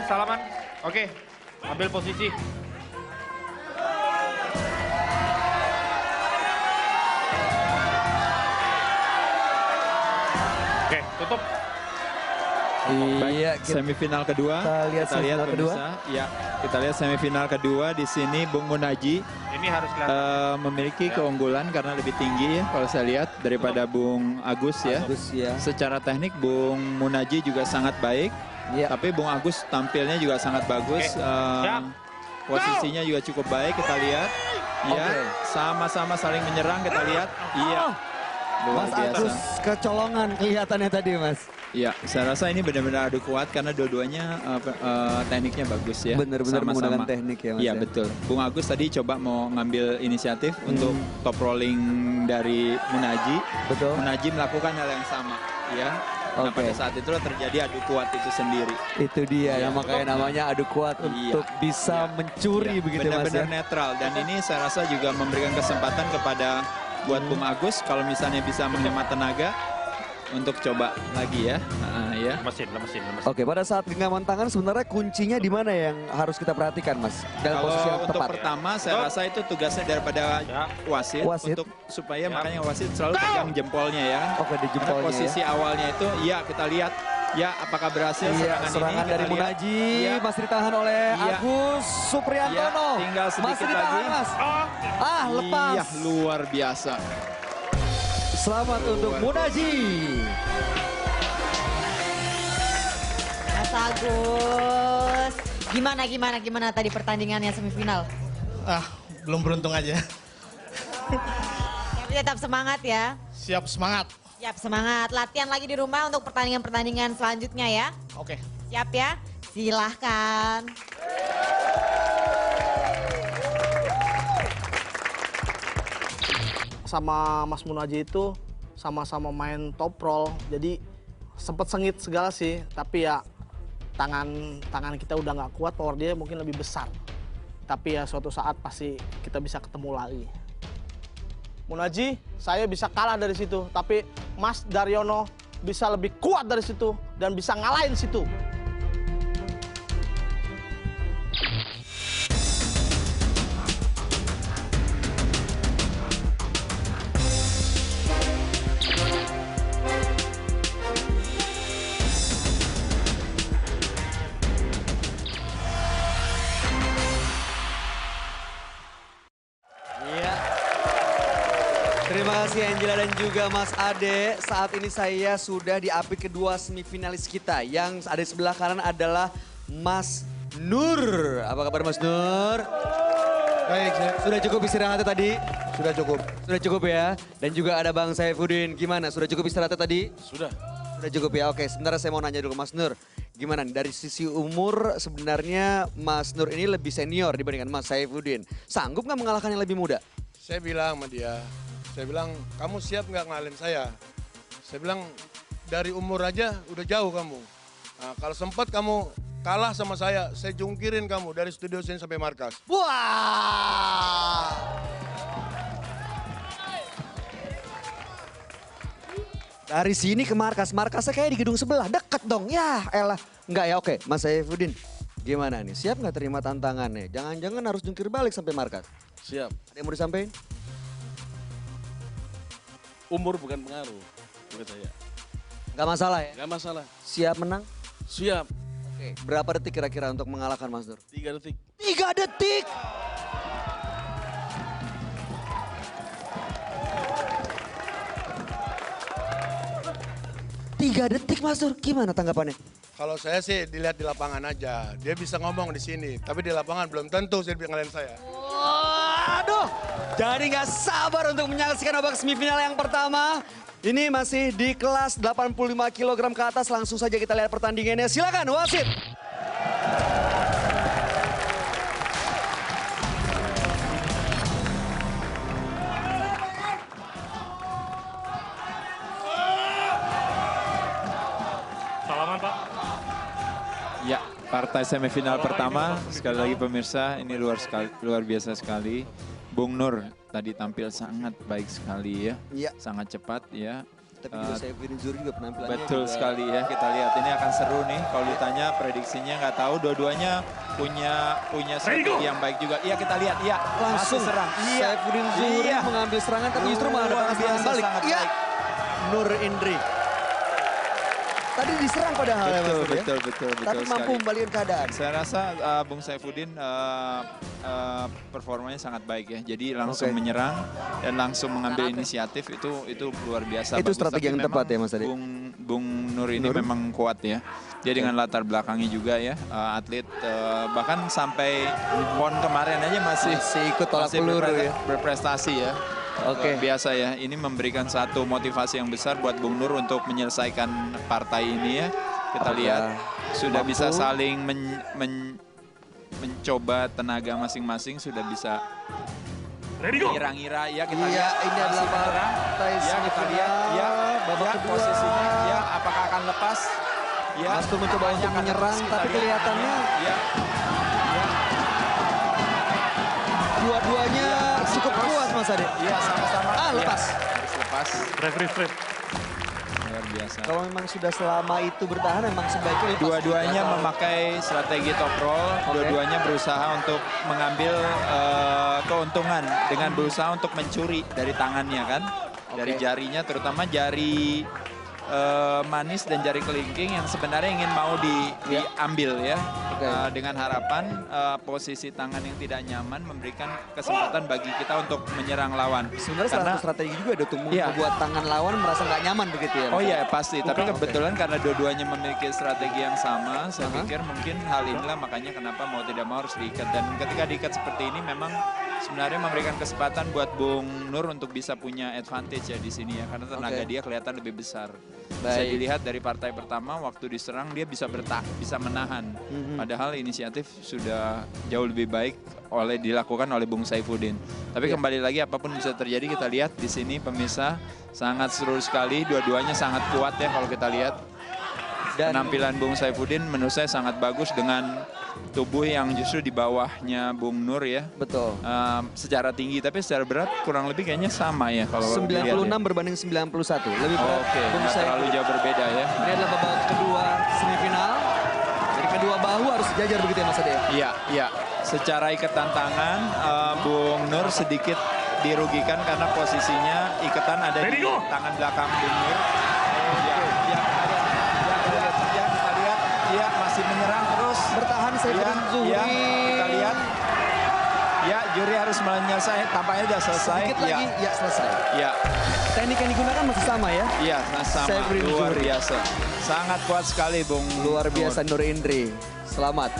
salaman. Oke, ambil posisi. Oke, tutup. Iya, semifinal kedua. Kita lihat semifinal kedua. Ya, kita lihat semifinal kedua di sini Bung Munaji Ini harus kelihatan. memiliki keunggulan karena lebih tinggi ya kalau saya lihat daripada Bung Agus ya. Agus ya. Secara teknik Bung Munaji juga sangat baik. Iya. Tapi Bung Agus tampilnya juga sangat bagus. Siap. Posisinya juga cukup baik kita lihat. Ya, sama-sama saling menyerang kita lihat. Iya. Luar Mas biasa. Agus kecolongan kelihatannya tadi, Mas. Iya, saya rasa ini benar-benar adu kuat karena dua-duanya tekniknya bagus ya. Benar-benar Sama-sama. menggunakan teknik ya, Mas. Iya, betul. Bung Agus tadi coba mau ngambil inisiatif untuk top rolling dari Munaji. Betul. Munaji melakukan hal yang sama, ya. Nah, pada saat itu terjadi adu kuat itu sendiri. Itu dia, Iya. makanya namanya adu kuat untuk bisa mencuri begitu, Mas ya. Benar-benar netral dan ini saya rasa juga memberikan kesempatan kepada buat Bung Agus kalau misalnya bisa menghemat tenaga untuk coba lagi ya. Ya. Lemesin. Oke, pada saat genggaman tangan sebenarnya kuncinya di mana yang harus kita perhatikan, Mas? Dalam Kalau posisi yang untuk tepat. pertama saya rasa itu tugasnya daripada wasit, Wasit. untuk supaya makanya wasit selalu pegang jempolnya ya. Oke, di Karena jempolnya posisi awalnya itu ya kita lihat ya apakah berhasil Iya, serangan ini dari kita lihat. Munaji Iya. masih ditahan oleh Iya. Agus Supriyantono. Iya, tinggal sedikit masih ditahan, lagi. Mas. Lepas. Iya, luar biasa. Selamat untuk Munaji. Mas Agus, gimana tadi pertandingannya semifinal? Belum beruntung aja. Tapi tetap semangat ya. Siap semangat. Siap semangat. Latihan lagi di rumah untuk pertandingan-pertandingan selanjutnya ya. Oke. Siap ya? Silahkan. Sama Mas Munaji itu sama-sama main top roll. Jadi sempet sengit segala sih. Tapi ya tangan kita udah nggak kuat, power dia mungkin lebih besar. Tapi ya suatu saat pasti kita bisa ketemu lagi. Munaji, saya bisa kalah dari situ. Tapi Mas Daryono bisa lebih kuat dari situ dan bisa ngalahin situ. Terima kasih Angela dan juga Mas Ade. Saat ini saya sudah di update kedua semifinalis kita. Yang ada di sebelah kanan adalah Mas Nur. Apa kabar Mas Nur? Baik, Sudah cukup istirahatnya tadi? sudah cukup. Sudah cukup ya. Dan juga ada Bang Saifuddin. Gimana? Sudah cukup istirahatnya tadi? Sudah. Sudah cukup ya. Oke, sebenarnya saya mau nanya dulu Mas Nur. Gimana nih, dari sisi umur sebenarnya Mas Nur ini lebih senior dibandingkan Mas Saifuddin. Sanggup nggak mengalahkan yang lebih muda? Saya bilang sama dia, saya bilang kamu siap nggak ngalin saya? Saya bilang dari umur aja udah jauh kamu. Nah, kalau sempat kamu kalah sama saya jungkirin kamu dari studio sini sampai markas. Wah! Dari sini ke markas, markasnya kayak di gedung sebelah, deket dong. Ya elah, enggak ya, oke. Mas Saifuddin, gimana nih? Siap nggak terima tantangannya? Jangan-jangan harus jungkir balik sampai markas. Siap. Ada yang mau disampaikan? Umur bukan pengaruh buat saya. Nggak masalah ya? Gak masalah. Siap menang? Siap. Oke, berapa detik kira-kira untuk mengalahkan Mas Nur? 3 detik. 3 detik! Tiga detik Mas Nur, gimana tanggapannya? Kalau saya sih dilihat di lapangan aja, dia bisa ngomong di sini, tapi di lapangan belum tentu saya bisa ngalahin saya. Waduh, jadi nggak sabar untuk menyaksikan babak semifinal yang pertama. Ini masih di kelas 85 kg ke atas, langsung saja kita lihat pertandingannya. Silakan wasit. Salaman Pak. Ya, partai semifinal pertama sekali lagi pemirsa ini luar biasa sekali. Bung Nur tadi tampil sangat baik sekali ya, Iya. sangat cepat ya. Tapi juga Saifuddin Zuhri juga penampilannya Betul juga. sekali ya, kita lihat ini akan seru nih. Kalau ditanya prediksinya nggak tahu, dua-duanya punya strategi yang baik juga. Iya kita lihat, iya Langsung masih serang. Iya, Saifuddin Zuhri iya. mengambil serangan tapi justru malah Luar dapat serangan biasa, balik. sangat Iya. baik. Nur Indri. Tadi diserang padahal ya Mas Nur ya. Betul Tapi mampu sekali. membalikkan keadaan. Saya rasa Bung Saifuddin performanya sangat baik ya. Jadi langsung Oke. menyerang dan langsung mengambil inisiatif itu luar biasa. Itu bagus. strategi Tapi yang memang tepat ya, Mas Ade? Bung Nur ini memang kuat ya. Dia dengan latar belakangnya juga ya atlet bahkan sampai PON kemarin aja masih ikut tolak peluru ya. berprestasi ya. Oke. Luar biasa ya. Ini memberikan satu motivasi yang besar buat Bung Nur untuk menyelesaikan partai ini ya. Kita Apakah lihat sudah mampu? bisa saling mencoba tenaga masing-masing, sudah bisa ngira-ngira ya kita Iya, lihat. ini adalah masih menyerang. partai Ya kita lihat ya babak ya, kedua. posisinya ya apakah akan lepas ya. Mas Tur mencoba untuk akan menyerang, lepas, kita tapi lihat. kelihatannya ya dua-duanya cukup kuat Mas Ade. ya sama-sama ya, lepas. harus lepas. Referee strip. Luar biasa. Kalau memang sudah selama itu bertahan memang sebaiknya lepas. Dua-duanya memakai strategi top roll, dua-duanya berusaha untuk mengambil keuntungan dengan berusaha untuk mencuri dari tangannya kan, dari jarinya, terutama jari manis dan jari kelingking yang sebenarnya ingin mau diambil ya. Dengan harapan posisi tangan yang tidak nyaman memberikan kesempatan bagi kita untuk menyerang lawan. Sebenarnya salah satu strategi juga ada untuk Iya. membuat tangan lawan merasa nggak nyaman begitu ya. Mas Oh Ade? iya pasti, tapi kebetulan karena dua-duanya memiliki strategi yang sama, saya pikir mungkin hal inilah makanya kenapa mau tidak mau harus diikat. Dan ketika diikat seperti ini memang sebenarnya memberikan kesempatan buat Bung Nur untuk bisa punya advantage ya di sini ya, karena tenaga dia kelihatan lebih besar. Bisa Baik. dilihat dari partai pertama waktu diserang dia bisa bisa menahan. Padahal inisiatif sudah jauh lebih baik dilakukan oleh Bung Saifuddin. Tapi kembali lagi apapun bisa terjadi, kita lihat di sini pemirsa sangat seru sekali, dua-duanya sangat kuat ya kalau kita lihat. Dan Penampilan Bung Saifuddin menurut saya sangat bagus dengan tubuh yang justru di bawahnya Bung Nur ya. betul. Secara tinggi tapi secara berat kurang lebih kayaknya sama ya kalau 96 dilihat ya. berbanding 91. Lebih berat. Oke, Bung nggak terlalu Saifuddin. jauh berbeda ya. Ini adalah babak kedua semifinal. Jadi kedua bahu harus sejajar begitu ya Mas Ade? Iya, iya. Secara ikatan tangan, Bung Nur sedikit dirugikan karena posisinya ikatan ada di tangan belakang Bung Nur. Kita lihat, ya masih menyerang terus. Bertahan Saifuddin Zuhri. Ya, kita lihat. Ya, juri harus menyelesaikan. Tampaknya sudah selesai. Sedikit lagi, ya selesai. Ya, Teknik yang digunakan masih sama ya? iya, sama. Saifuddin Luar Zuhri. biasa. Sangat kuat sekali, Bung. Luar biasa Nur Indri. Selamat.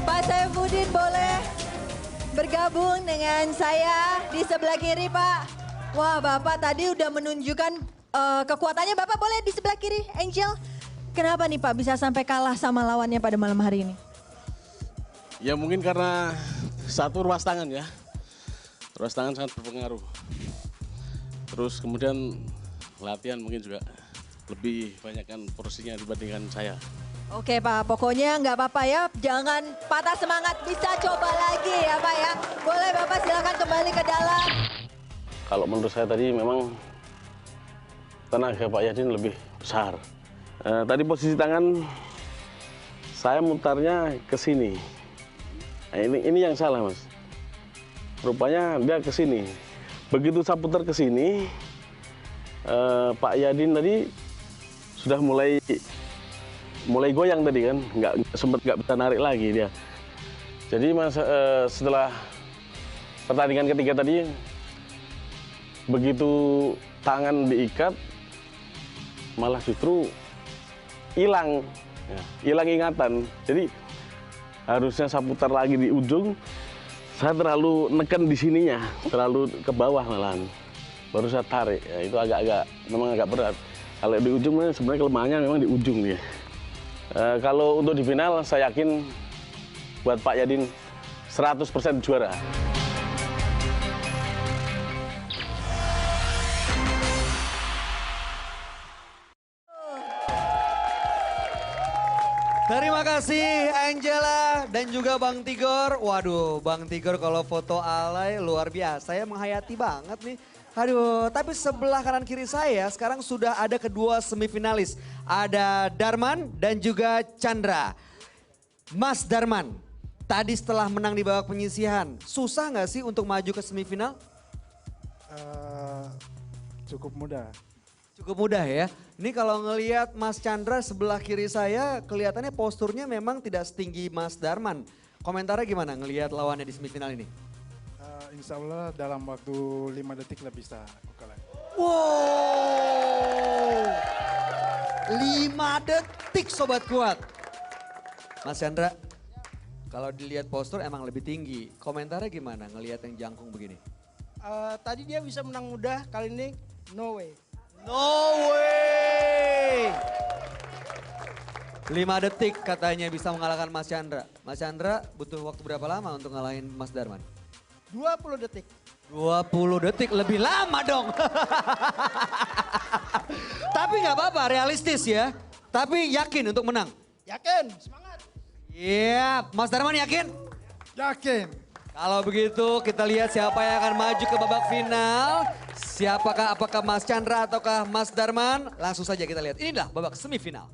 Pak Saifuddin boleh bergabung dengan saya di sebelah kiri Pak. Wah Bapak tadi udah menunjukkan kekuatannya. Bapak boleh di sebelah kiri Angel. Kenapa nih Pak bisa sampai kalah sama lawannya pada malam hari ini? Ya mungkin karena satu ruas tangan ya. Ruas tangan sangat berpengaruh. Terus kemudian latihan mungkin juga lebih banyakkan porsinya dibandingkan saya. Oke Pak, pokoknya nggak apa-apa ya. Jangan patah semangat, bisa coba lagi ya Pak ya. Boleh Bapak silakan kembali ke dalam. Kalau menurut saya tadi memang tenaga Pak Yadin lebih besar. Tadi posisi tangan saya mutarnya ke sini. Nah, ini yang salah Mas. Rupanya dia ke sini. Begitu saya putar ke sini, Pak Yadin tadi sudah mulai goyang tadi kan, nggak bisa narik lagi dia. Jadi setelah pertandingan ketiga tadi, begitu tangan diikat, malah justru hilang ingatan. Jadi harusnya saya putar lagi di ujung, saya terlalu neken di sininya, terlalu ke bawah malahan. Baru saya tarik, ya, itu memang agak berat. Kalau di ujung sebenarnya kelemahannya memang di ujung dia. Kalau untuk di final saya yakin buat Pak Yadin 100% juara. Terima kasih Angela dan juga Bang Tigor. Waduh, Bang Tigor kalau foto alay luar biasa ya, menghayati banget nih. Aduh, tapi sebelah kanan kiri saya sekarang sudah ada kedua semifinalis. Ada Darman dan juga Chandra. Mas Darman, tadi setelah menang di babak penyisihan, susah nggak sih untuk maju ke semifinal? Cukup mudah. Cukup mudah ya. Ini kalau ngelihat Mas Chandra sebelah kiri saya, kelihatannya posturnya memang tidak setinggi Mas Darman. Komentarnya gimana ngelihat lawannya di semifinal ini? Insya Allah dalam waktu 5 detik lah bisa kalah. Wow, 5 detik Sobat Kuat. Mas Chandra, kalau dilihat postur emang lebih tinggi. Komentarnya gimana ngelihat yang jangkung begini? Tadi dia bisa menang mudah, kali ini no way. No way! 5 detik katanya bisa mengalahkan Mas Chandra. Mas Chandra butuh waktu berapa lama untuk ngalahin Mas Darman? 20 detik. 20 detik, lebih lama dong. Tapi nggak apa-apa, realistis ya. Tapi yakin untuk menang? Yakin, semangat. Iya, Mas Darman yakin? Yakin. Kalau begitu kita lihat siapa yang akan maju ke babak final. Siapakah, apakah Mas Chandra ataukah Mas Darman? Langsung saja kita lihat. Inilah babak semifinal.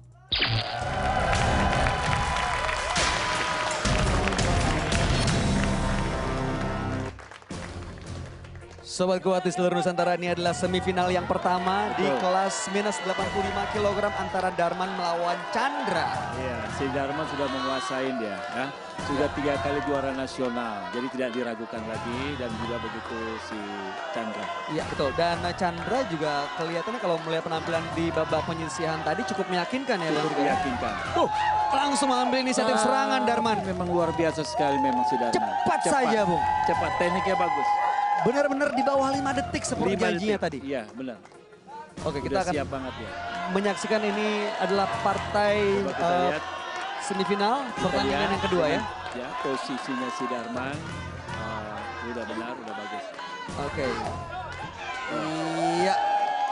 Sobat Kuat di seluruh Nusantara, ini adalah semifinal yang pertama di kelas minus 85 kg antara Darman melawan Chandra. Iya, si Darman sudah menguasain dia, ya. Sudah 3 kali juara nasional, jadi tidak diragukan lagi dan juga begitu si Chandra. Iya betul, dan Chandra juga kelihatannya kalau melihat penampilan di babak penyisihan tadi cukup meyakinkan ya. Cukup meyakinkan. Langsung mengambil inisiatif serangan Darman. Memang luar biasa sekali memang si Darman. Cepat saja Bung. Cepat, tekniknya bagus. Benar-benar di bawah 5 detik seperti janjinya tadi. Iya benar. Oke, kita akan siap banget ya. Menyaksikan ini adalah partai semifinal pertandingan yang kedua ya. Ya, posisinya si Darman udah benar, udah bagus. Oke. Iya.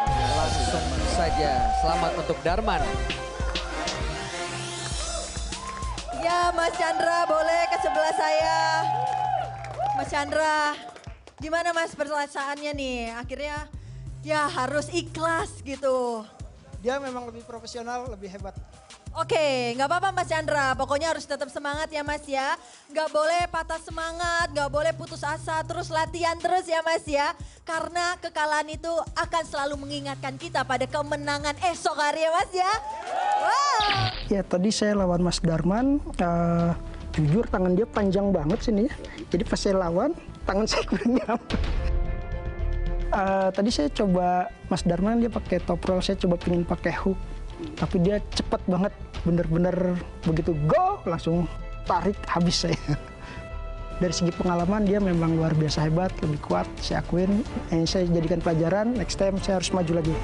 Langsung saja selamat untuk Darman. Ya Mas Chandra boleh ke sebelah saya. Mas Chandra, gimana Mas perasaannya nih? Akhirnya ya harus ikhlas gitu. Dia memang lebih profesional, lebih hebat. Oke, nggak apa-apa Mas Chandra. Pokoknya harus tetap semangat ya Mas ya. Nggak boleh patah semangat, nggak boleh putus asa. Terus latihan terus ya Mas ya. Karena kekalahan itu akan selalu mengingatkan kita pada kemenangan esok hari ya Mas ya. Wow. Ya tadi saya lawan Mas Darman. Jujur tangan dia panjang banget sini ya. Jadi pas saya lawan, tangan saya kurang nyampe. Tadi saya coba Mas Darman dia pakai top roll, saya coba pingin pakai hook. Tapi dia cepat banget, bener-bener begitu go langsung tarik habis saya. Dari segi pengalaman dia memang luar biasa hebat, lebih kuat, saya akuin. Ini saya jadikan pelajaran, next time saya harus maju lagi.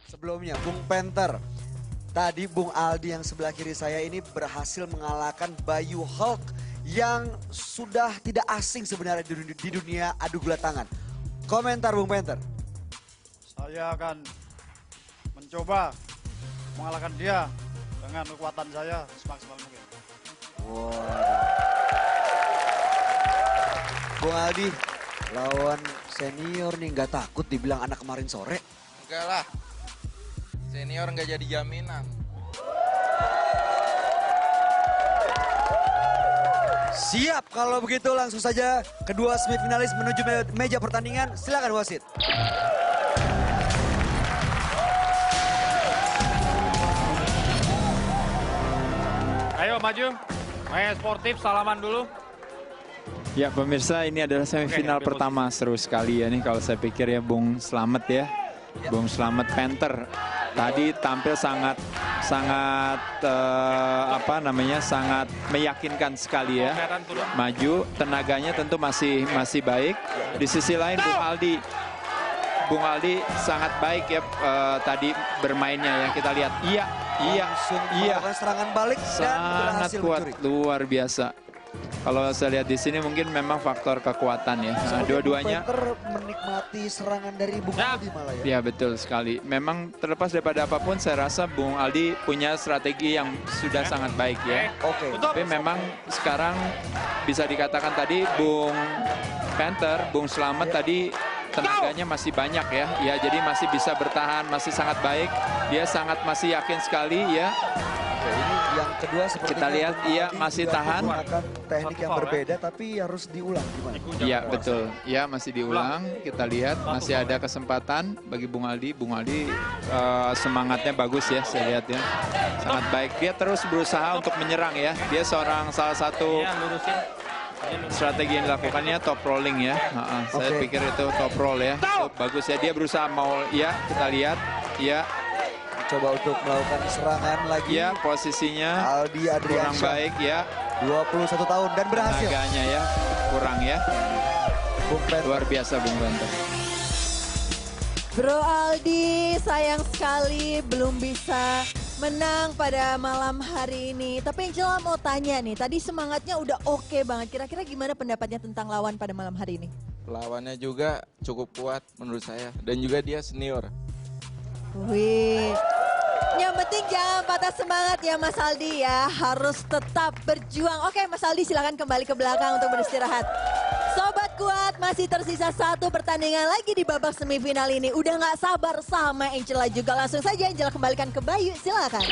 Sebelumnya Bung Panther. Tadi Bung Aldi yang sebelah kiri saya ini berhasil mengalahkan Bayu Hulk yang sudah tidak asing sebenarnya di dunia adu gula tangan. Komentar Bung Panther. Saya akan mencoba mengalahkan dia dengan kekuatan saya semaksimal mungkin. Bung Aldi, lawan senior nih nggak takut dibilang anak kemarin sore? Enggak lah, senior nggak jadi jaminan. Siap, kalau begitu langsung saja kedua semifinalis menuju meja pertandingan. Silakan wasit. Ayo maju, main sportif, salaman dulu. Ya pemirsa, ini adalah semifinal pertama, seru sekali ya nih kalau saya pikir ya. Bung Slamet ya, Bung Slamet Panther. Tadi tampil sangat sangat meyakinkan sekali ya. Maju, tenaganya tentu masih baik. Di sisi lain Bung Aldi sangat baik ya tadi bermainnya ya, kita lihat. Iya. Serangan balik dan sangat berhasil kuat, mencuri. luar biasa. Kalau saya lihat di sini mungkin memang faktor kekuatan ya. Nah, dua-duanya. Fighter menikmati serangan dari Bung Aldi malah ya. Ya betul sekali. Memang terlepas daripada apapun saya rasa Bung Aldi punya strategi yang sudah sangat baik ya. Oke. Tapi memang sekarang bisa dikatakan tadi Bung Panther, Bung Slamet tadi tenaganya masih banyak ya. Ya jadi masih bisa bertahan, masih sangat baik. Dia sangat masih yakin sekali ya. Oke, ini yang kedua seperti kita lihat ia masih tahan. Menggunakan teknik yang berbeda tapi harus diulang gimana? Iya betul, ya masih diulang. Kita lihat masih ada kesempatan bagi Bung Aldi. Bung Aldi semangatnya bagus ya, saya lihat ya, sangat baik. Dia terus berusaha untuk menyerang ya. Dia salah satu strategi yang dilakukannya top rolling ya. Saya pikir itu top roll ya. Itu bagus ya. Dia berusaha mau ya, kita lihat ya. Coba untuk melakukan serangan lagi. Ya, posisinya Aldi Adriansyah kurang baik ya. 21 tahun dan berhasil. Tenaganya ya, kurang ya. Luar biasa Bung Panther. Bro Aldi, sayang sekali belum bisa menang pada malam hari ini. Tapi Angela mau tanya nih, tadi semangatnya udah oke banget. Kira-kira gimana pendapatnya tentang lawan pada malam hari ini? Lawannya juga cukup kuat menurut saya. Dan juga dia senior. Wih, yang penting jangan patah semangat ya Mas Aldi ya, harus tetap berjuang. Oke Mas Aldi silakan kembali ke belakang untuk beristirahat. Sobat Kuat, masih tersisa satu pertandingan lagi di babak semifinal ini. Udah gak sabar sama Angela juga, langsung saja Angela kembalikan ke Bayu, silakan.